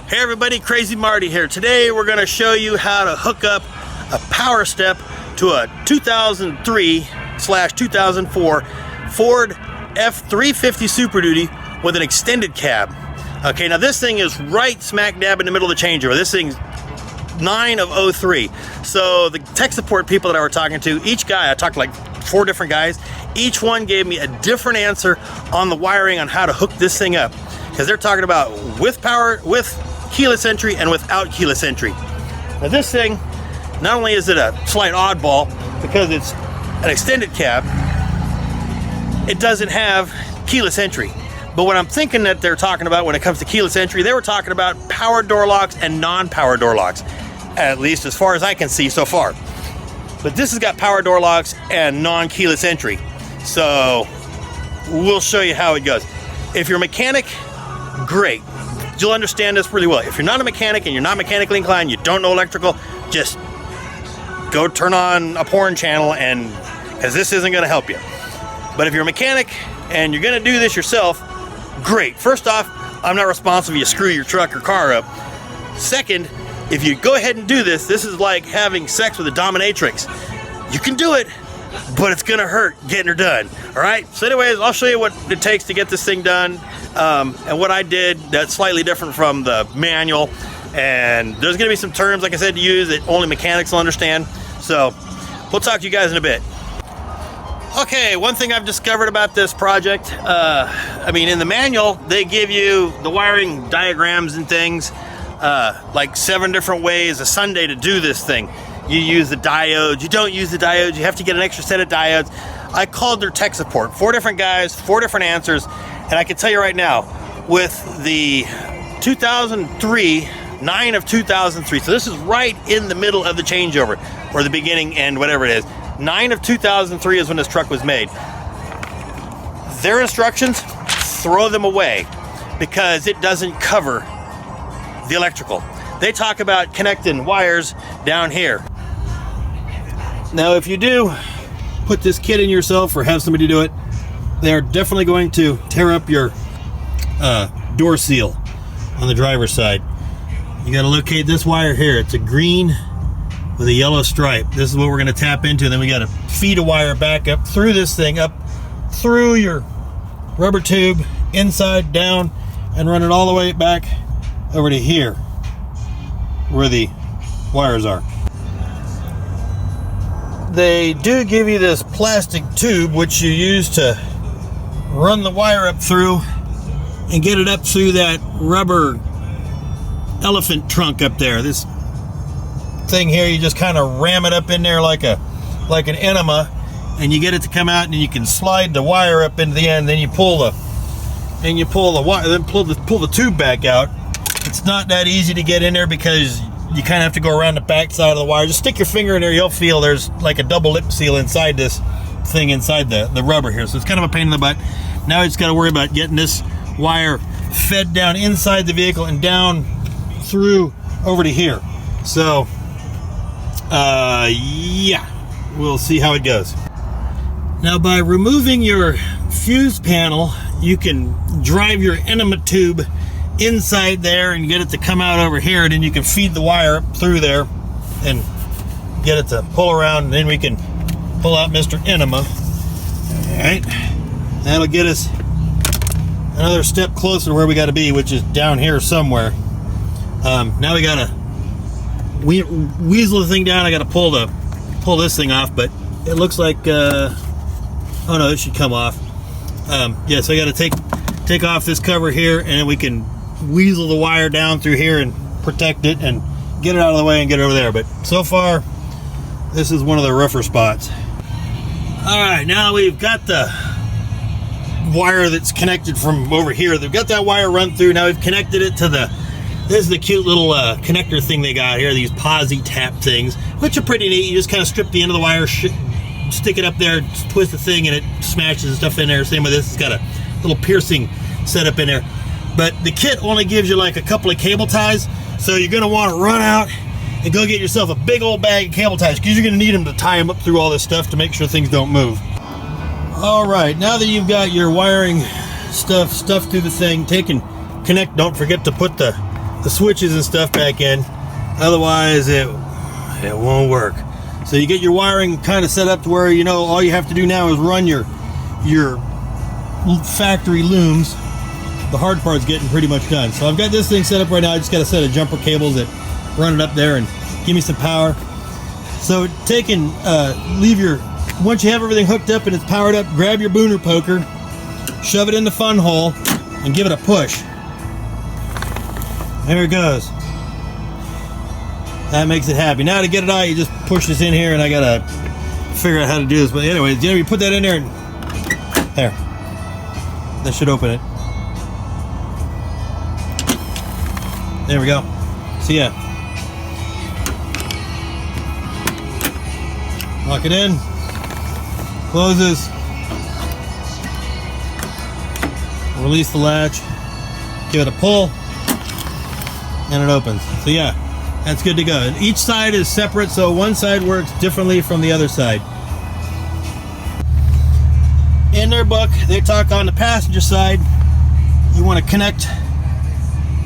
Hey everybody, Crazy Marty here. Today we're going to show you how to hook up a power step to a 2003/2004 Ford F350 Super Duty with an extended cab. Okay, now this thing is right smack dab in the middle of the changeover. This thing's 9 of 03. So the tech support people that I were talking to, each guy, I talked to like 4 different guys, each one gave me a different answer on the wiring on how to hook this thing up. Because they're talking about with power, with keyless entry, and without keyless entry. Now this thing, not only is it a slight oddball because it's an extended cab, it doesn't have keyless entry. But what I'm thinking that they're talking about when it comes to keyless entry, they were talking about power door locks and non-power door locks, at least as far as I can see so far. But this has got power door locks and non-keyless entry. So we'll show you how it goes. If you're a mechanic, great. You'll understand this really well. If you're not a mechanic and you're not mechanically inclined, you don't know electrical, just go turn on a porn channel, and because this isn't going to help you. But if you're a mechanic and you're going to do this yourself, great. First off, I'm not responsible if you screw your truck or car up. Second, if you go ahead and do this, this is like having sex with a dominatrix. You can do it, but it's going to hurt getting her done. All right? So anyways, I'll show you what it takes to get this thing done. And what I did that's slightly different from the manual, and there's going to be some terms, like I said, to use that only mechanics will understand. So we'll talk to you guys in a bit. Okay, one thing I've discovered about this project, I mean, in the manual they give you the wiring diagrams and things, like 7 different ways a Sunday to do this thing. You use the diodes, you don't use the diodes, you have to get an extra set of diodes. I called their tech support, 4 different guys, 4 different answers. And I can tell you right now, with the 2003, 9 of 2003, so this is right in the middle of the changeover, or the beginning end, whatever it is. 9 of 2003 is when this truck was made. Their instructions, throw them away, because it doesn't cover the electrical. They talk about connecting wires down here. Now, if you do put this kit in yourself or have somebody do it, they're definitely going to tear up your door seal on the driver's side. You got to locate this wire here. It's a green with a yellow stripe. This is what we're going to tap into. Then we got to feed a wire back up through this thing, up through your rubber tube, inside, down, and run it all the way back over to here where the wires are. They do give you this plastic tube which you use to run the wire up through and get it up through that rubber elephant trunk up there. This thing here, you just kind of ram it up in there like an enema, and you get it to come out, and you can slide the wire up into the end. Then you pull the wire, then pull the tube back out. It's not that easy to get in there because you kind of have to go around the back side of the wire. Just stick your finger in there, you'll feel there's like a double lip seal inside this thing, inside the rubber here. So it's kind of a pain in the butt. Now I just got to worry about getting this wire fed down inside the vehicle and down through over to here. So yeah, we'll see how it goes. Now, by removing your fuse panel, you can drive your enema tube inside there and get it to come out over here, and then you can feed the wire up through there and get it to pull around, and then we can pull out Mr. Enema. All right, that'll get us another step closer to where we got to be, which is down here somewhere. Now we gotta weasel the thing down. I gotta pull this thing off, but it looks like oh no, it should come off. Yeah, so I gotta take off this cover here, and then we can weasel the wire down through here and protect it and get it out of the way and get it over there. But so far, this is one of the rougher spots. All right, now we've got the wire that's connected from over here. They've got that wire run through. Now we've connected it to this is the cute little connector thing they got here, these posi tap things, which are pretty neat. You just kind of strip the end of the wire, stick it up there, twist the thing, and it smashes stuff in there. Same with this, it's got a little piercing setup in there. But the kit only gives you like a couple of cable ties, so you're going to want to run out and go get yourself a big old bag of cable ties, because you're going to need them to tie them up through all this stuff to make sure things don't move. All right, now that you've got your wiring stuff stuffed through the thing, take and connect. Don't forget to put the the switches and stuff back in. Otherwise, it won't work. So you get your wiring kind of set up to where, you know, all you have to do now is run your factory looms. The hard part's getting pretty much done. So I've got this thing set up right now. I just got a set of jumper cables that run it up there and give me some power. So once you have everything hooked up and it's powered up, grab your booner poker, shove it in the fun hole, and give it a push. There it goes. That makes it happy. Now to get it out, you just push this in here, and I gotta figure out how to do this. But anyways, you put that in there, and there. That should open it. There we go. So yeah. Lock it in. Closes. Release the latch. Give it a pull. And it opens. So yeah. That's good to go. And each side is separate, so one side works differently from the other side. In their book, they talk on the passenger side, you want to connect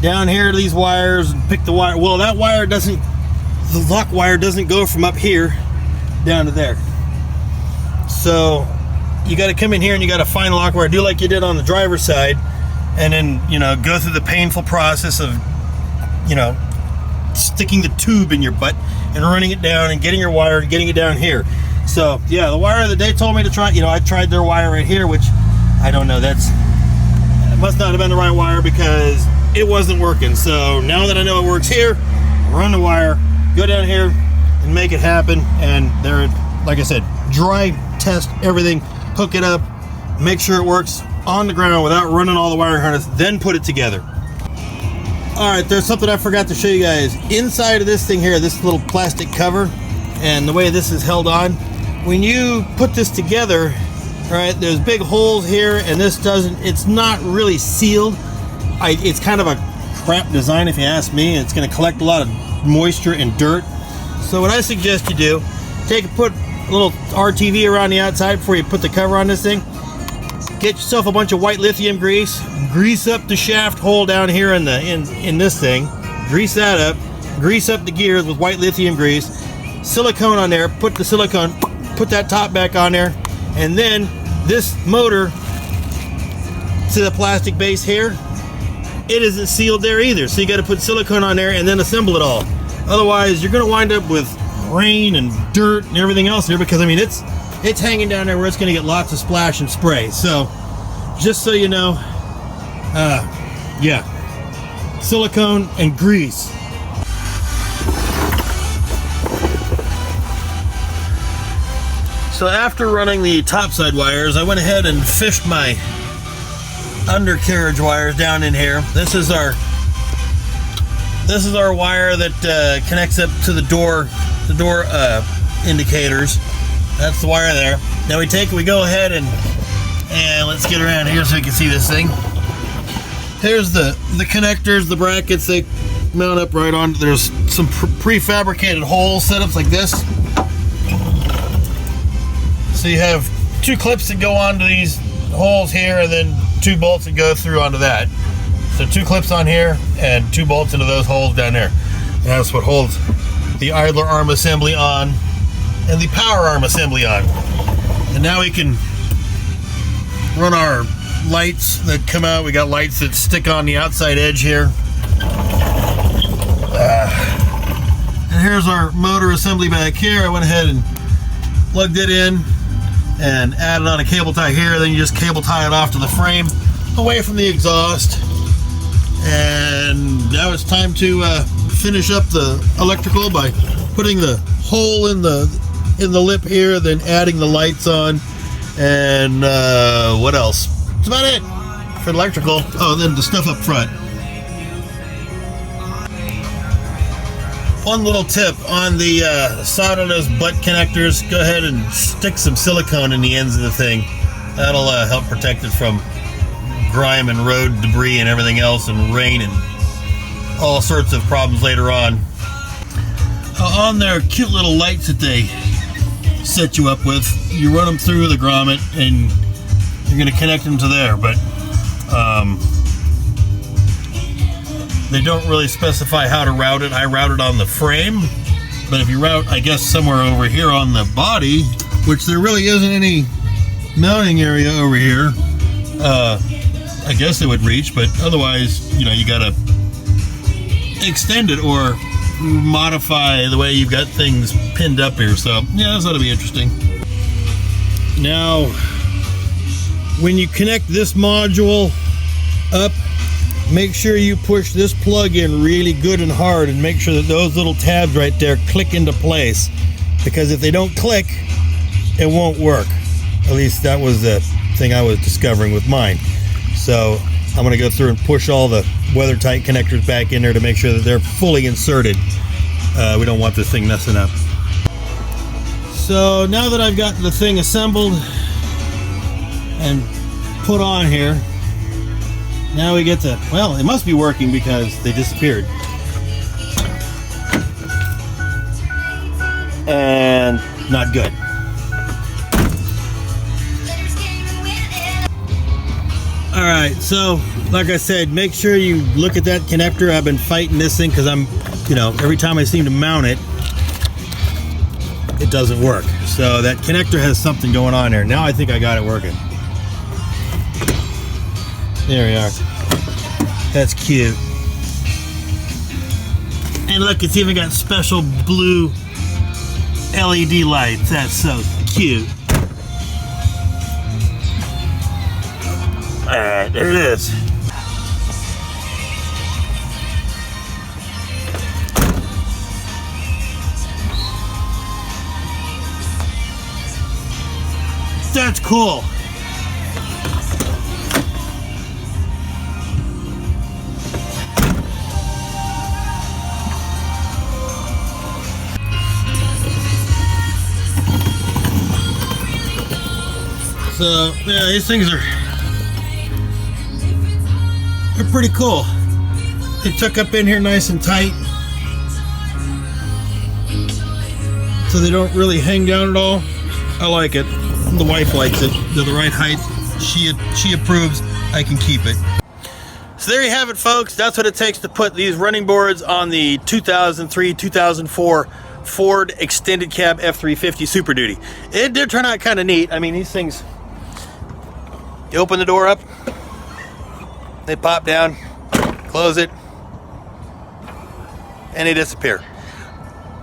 down here to these wires and pick the wire. Well, that wire doesn't, the lock wire doesn't go from up here down to there. So you got to come in here and you got to find a lock wire. Do like you did on the driver's side, and then, you know, go through the painful process of, you know, sticking the tube in your butt and running it down and getting your wire and getting it down here. So yeah, the wire that they told me to try, you know, I tried their wire right here, which I don't know, it must not have been the right wire because it wasn't working. So now that I know it works here, run the wire, go down here and make it happen. And there, like I said, dry test everything, hook it up, make sure it works on the ground without running all the wiring harness, then put it together. Alright, there's something I forgot to show you guys. Inside of this thing here, this little plastic cover, and the way this is held on, when you put this together, right, there's big holes here, and this doesn't, it's not really sealed. It's kind of a crap design if you ask me. It's going to collect a lot of moisture and dirt. So what I suggest you do, put a little RTV around the outside before you put the cover on this thing. Get yourself a bunch of white lithium grease, grease up the shaft hole down here in this thing, grease that up, grease up the gears with white lithium grease, silicone on there, put the silicone, put that top back on there, and then this motor to the plastic base here, it isn't sealed there either, so you got to put silicone on there and then assemble it all. Otherwise you're going to wind up with rain and dirt and everything else here, because I mean it's hanging down there where it's going to get lots of splash and spray. So just so you know, yeah, silicone and grease. So after running the topside wires, I went ahead and fished my undercarriage wires down in here. This is our wire that connects up to the door indicators. That's the wire there. Now we go ahead and let's get around here so you can see this thing. Here's the connectors, the brackets, they mount up right on. There's some prefabricated hole setups like this. So you have two clips that go onto these holes here, and then two bolts that go through onto that. So two clips on here and two bolts into those holes down there. And that's what holds the idler arm assembly on and the power arm assembly on. And now we can run our lights that come out. We got lights that stick on the outside edge here. And here's our motor assembly back here. I went ahead and plugged it in and added on a cable tie here. Then you just cable tie it off to the frame away from the exhaust. And now it's time to finish up the electrical by putting the hole in the lip here, then adding the lights on, and what else? That's about it for electrical. Oh, and then the stuff up front. One little tip on the solder nose butt connectors, go ahead and stick some silicone in the ends of the thing. That'll help protect it from grime and road debris and everything else, and rain and all sorts of problems later on. On their cute little lights that they set you up with, you run them through the grommet and you're going to connect them to there, but They don't really specify how to route it. I route it on the frame, but if you route, I guess, somewhere over here on the body, which there really isn't any mounting area over here, I guess it would reach, but otherwise, you know, you gotta extend it or modify the way you've got things pinned up here. So yeah, this ought to be interesting. Now, when you connect this module up, make sure you push this plug in really good and hard and make sure that those little tabs right there click into place, because if they don't click, it won't work. At least that was the thing I was discovering with mine. So I'm going to go through and push all the weather tight connectors back in there to make sure that they're fully inserted. We don't want this thing messing up. So now that I've got the thing assembled and put on here, now we get to, well, it must be working because they disappeared. And not good. All right, so like I said, make sure you look at that connector. I've been fighting this thing because I'm, you know, every time I seem to mount it, it doesn't work. So that connector has something going on there. Now I think I got it working. There we are. That's cute. And look, it's even got special blue LED lights. That's so cute. Alright, there it is. That's cool. So, yeah, these things are they're pretty cool. They tuck up in here nice and tight, so they don't really hang down at all. I like it. The wife likes it. They're the right height. She approves. I can keep it. So there you have it, folks. That's what it takes to put these running boards on the 2003-2004 Ford extended cab F350 Super Duty. It did turn out kind of neat. I mean, these things, you open the door up, they pop down, close it, and they disappear.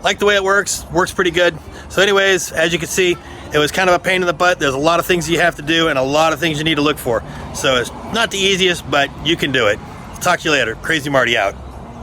Like the way it works pretty good. So anyways, as you can see, it was kind of a pain in the butt. There's a lot of things you have to do and a lot of things you need to look for. So it's not the easiest, but you can do it. Talk to you later. Crazy Marty out.